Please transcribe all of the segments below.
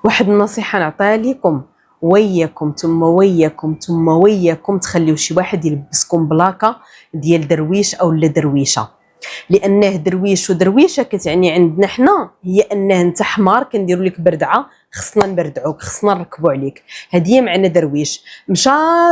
واحد النصيحة نعطيها لكم، وياكم ثم وياكم ثم وياكم تخليو شي واحد يلبسكم بلاكه ديال درويش او لا درويشه، لانه درويش ودرويشه كتعني عندنا حنا هي انه انت حمار كنديروا لك بردعه خصنا نبردعوك خصنا نركبوا عليك. هذه هي معنى درويش. مشى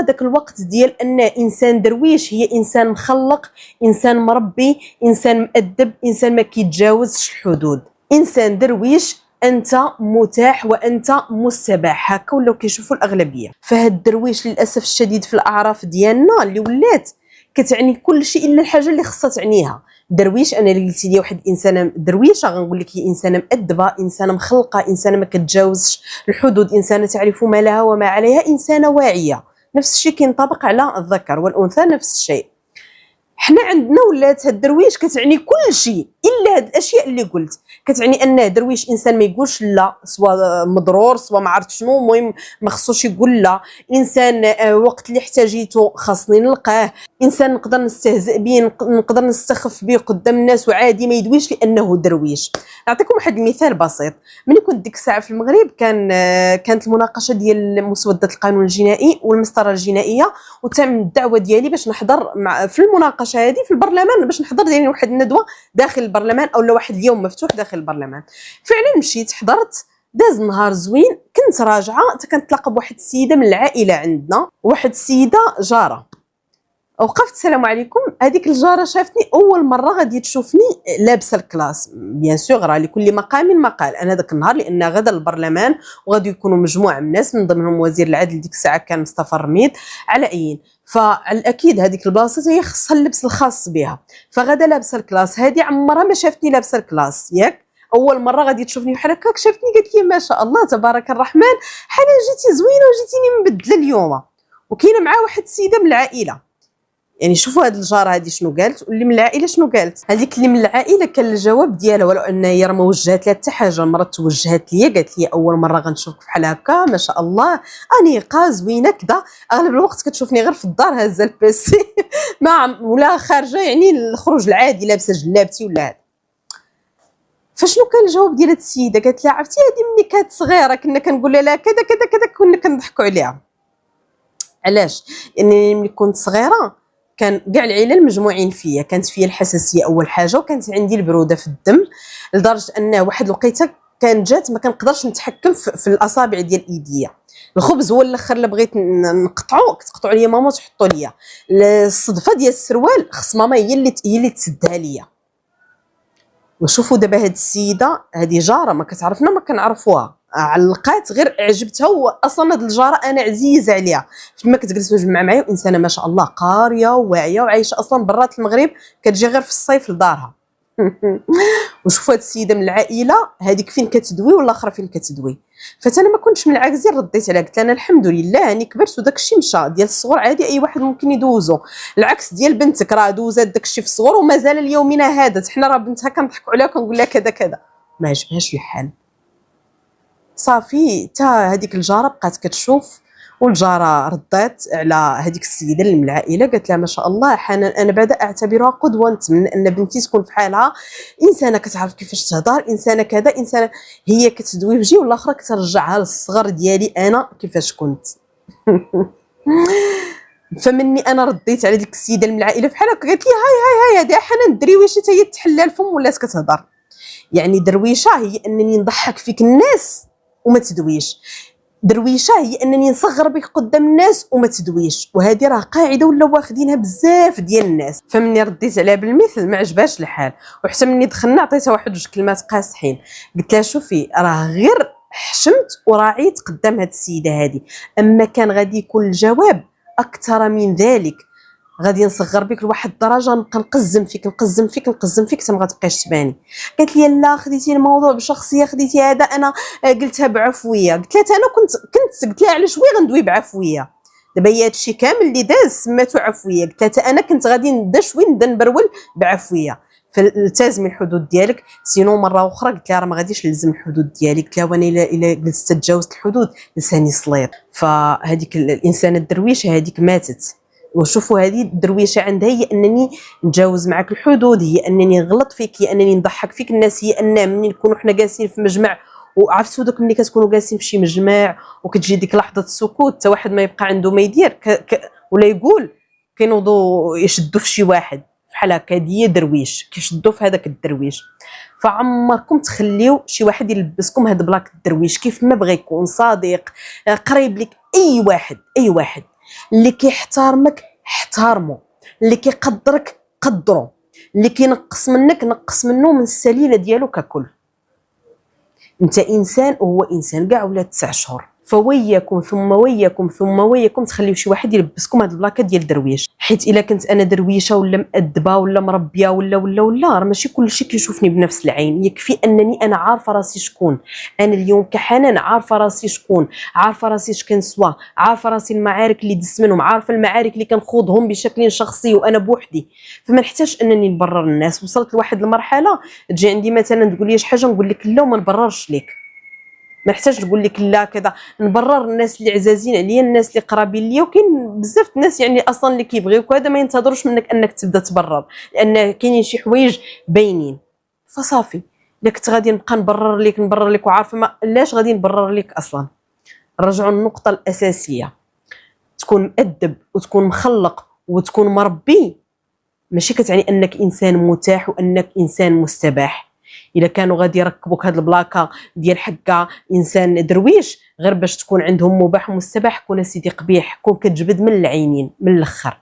داك الوقت ديال ان انسان درويش هي انسان مخلق، انسان مربي، انسان مؤدب، انسان ما كيتجاوزش الحدود. انسان درويش انت متاح وانت مستباح، هكا ولاو كيشوفوا الاغلبيه. فهاد الدرويش للاسف الشديد في الاعراف ديالنا اللي ولات كتعني كل شيء الا الحاجه اللي خصها تعنيها. درويش انا اللي قلتي لي واحد الانسانه درويشه غنقول لك هي انسانه مؤدبه، انسانه مخلقه، انسانه ما كتجاوزش الحدود، انسانه تعرف ما لها وما عليها، انسانه واعيه. نفس الشيء كينطبق على الذكر والانثى، نفس الشيء. حنا عندنا ولات هاد الدرويش كتعني كل شيء الا هاد الاشياء اللي قلت. كتعني انه درويش انسان ما يقولش لا، سواء مضرور سواء ما عرفت شنو، المهم ما خصوش يقول لا. انسان وقت اللي احتاجيته خاصني نلقاه. انسان نقدر نستهزئ به، نقدر نستخف به قدام الناس وعادي ما يدويش لانه درويش. نعطيكم واحد المثال بسيط. ملي كنت ديك الساعه في المغرب كانت المناقشه ديال مسوده القانون الجنائي والمسطره الجنائيه، وتم الدعوه ديالي باش نحضر في المناقشه هذه في البرلمان، باش نحضر يعني واحد الندوه داخل البرلمان او واحد اليوم مفتوح داخل البرلمان. فعلا مشيت حضرت، داز نهار زوين. كنت راجعه كنتلاقى بواحد السيده من العائله عندنا، واحد السيده جاره. وقفت السلام عليكم. هذيك الجاره شافتني اول مره غادي تشوفني لابسه الكلاس، بيان سور راه لكل مقام مقال. انا ذاك النهار لان غدا البرلمان وغادي يكونوا مجموعه من الناس من ضمنهم وزير العدل ديك الساعه كان مصطفى الرميد على ايين، فعلى الاكيد هذيك البلاصه هي خصها اللبس الخاص بها. فغدا لابسه الكلاس، هذه عمرها ما شافتني لابسه الكلاس ياك، اول مره غادي تشوفني بحال هكاك شافتني قالت لي ما شاء الله تبارك الرحمن حنا جيتي زوينه وجيتيني مبدله اليوم. وكاينه معاه واحد السيده من العائله، يعني شوفوا هاد الجاره هادي شنو قالت واللي من العائله شنو قالت. هذيك اللي من العائله كان الجواب ديالها، ولو ان هي راه ما وجهت لها حتى حاجه، المرات توجهت ليا قالت لي اول مره غنشوفك بحال هكا ما شاء الله انيقه زوينه كذا. اغلب الوقت كتشوفني غير في الدار هازه البيسي ما ولا خارجه يعني الخروج العادي لابسه جلابتي ولا هذا. فشنو كان الجواب ديال هاد السيده؟ قالت لها عرفتي هذه ملي كانت صغيره كنا كنقول لها كذا كذا كذا كنا كنضحكوا عليها. علاش؟ لانني ملي كنت صغيره كان كاع العيله المجموعين فيا، كانت فيا الحساسيه اول حاجه، وكانت عندي البروده في الدم لدرجه ان واحد الوقيته كان جات ما كنقدرش نتحكم في الاصابع ديال ايديا. الخبز هو الاخر اللي بغيت نقطعو كتقطعوا ليا ماما وتحطوا ليا. الصدفه ديال السروال خص ماما هي اللي تسدها ليا. وشوفوا دابا هاد السيده هذه جاره ما كتعرفنا ما كنعرفوها، علقات غير عجبتها. واصلا هاد الجاره انا عزيزه عليها فيما كتجلس مجمع معايا، وانسانه ما شاء الله قاريه وواعيه وعايشه اصلا برات المغرب، كتجي غير في الصيف لدارها. وشوفوا هاد السيده من العائله هذيك فين كتدوي والاخرى فين كتدوي. فانا ما كنتش من العاكزين، رديت عليها قلت لها انا الحمد لله هاني كبرت وداك الشيء مشى. ديال الصغر عادي اي واحد ممكن يدوزو، العكس ديال بنتك راه دوزات داك الشيء في الصغر ومازال اليومنا هذا حنا راه بنتها كنضحكوا عليها وكنقول لها كذا كذا. ما عجبهاش الحال صافي. تا هذيك الجاره بقات كتشوف، والجاره ردات على هذيك السيده اللي من العائله قالت لها ما شاء الله حنان انا بعدا اعتبرها قدوه، نتمنى ان بنتي تكون في حالها، انسانه كتعرف كيفاش تهضر، انسانه كذا، انسانه هي كتدوي بجي والاخرى كترجعها للصغر ديالي انا كيفاش كنت. فمني انا رديت على ديك السيده من العائله بحال هكا قالت لي هاي هذه حنان الدريويشه حتى هي تحلى الفم ولات كتهضر. يعني درويشه هي انني نضحك فيك الناس وما تدويش، درويشه هي انني نصغر بك قدام الناس وما تدويش. وهذه راه قاعده ولا واخدينها بزاف ديال الناس. فمني رديت عليها بالمثل ما عجبهاش الحال، وحتى مني دخلنا عطيتها واحد جوج كلمات قاصحين. قلت لها شوفي راه غير حشمت وراعيت قدام هاد السيده هذه، اما كان غادي يكون الجواب اكثر من ذلك غادي نصغر بك لواحد الدرجه، نبقى نقزم فيك نقزم فيك نقزم فيك حتى ما غتبقاش تباني. قالت لي لا خديتي الموضوع بشخصيه، خديتي هذا انا قلتها بعفويه. قلت لها انا كنت قلت لها علاش وي غندوي بعفويه، دابا هي هادشي كامل اللي داز سماتو عفويه. قلت لها انا كنت غادي نبدا شوي نبدا نبرول بعفويه، فالتزمي الحدود ديالك سينو مره اخرى. قلت لها راه ما غاديش نلزم الحدود ديالي، قلت لها وانا الا جلست تجاوزت الحدود لساني صليط. فهذيك الانسانه الدرويشه هذيك ماتت. وشوفوا هذه الدرويشه عندها هي انني نتجاوز معك الحدود، هي انني نغلط فيك، هي انني نضحك فيك الناس، هي ان ملي نكونوا حنا جالسين في مجمع وعرفتوا دوك ملي كتكونوا جالسين في شي مجمع وكتجي ديك لحظه السكوت حتى واحد ما يبقى عنده ما يدير ولا يقول، كينوضوا يشدوا في شي واحد بحال هكا، هي درويش كيشدوا في هذاك الدرويش. فعمركم تخليو شي واحد يلبسكم هاد بلاك الدرويش كيف ما بغى يكون، صديق، قريب لك، اي واحد اي واحد اللي كيحترمك احترمه، اللي كيقدرك قدره، اللي كينقص منك نقص منه من السليله ديالو ككل. انت انسان وهو انسان، كاع ولا 9 شهور. فوياكم ثم وياكم ثم وياكم تخليو شي واحد يلبسكم هاد البلاكه ديال درويش. حيت الا كنت انا درويشه ولا مأدبه ولا مربيه ولا راه ماشي كلشي كيشوفني بنفس العين. يكفي انني انا عارفه راسي شكون، انا اليوم كحنان عارفه راسي شكون، عارفه راسي اش كنسوا، عارفه راسي المعارك اللي دزت منهم، عارفه المعارك اللي كنخوضهم بشكل شخصي وانا بوحدي. فما نحتاجش انني نبرر الناس. وصلت لواحد المرحله تجي عندي مثلا تقول لي شي حاجه نقول لك لا وما نبررش لك، ما نحتاج نقول لك لا كذا، نبرر الناس اللي عزازين عليا، الناس اللي قرابين ليا. وكاين بزاف الناس يعني اصلا اللي كيبغيوك هذا ما ينتظروش منك انك تبدا تبرر، لان كاينين شي حوايج باينين. فصافي الا كنت غادي نبقى نبرر لك وعارفه ما علاش غادي نبرر لك اصلا. نرجعوا للنقطه الاساسيه، تكون مؤدب وتكون مخلق وتكون مربي ماشي كتعني انك انسان متاح وانك انسان مستباح. الا كانوا غادي يركبوك هاد البلاكه ديال حكا انسان درويش غير باش تكون عندهم مباح ومستباح، كون سيدي قبيح، كون كتجبد من العينين من الاخر.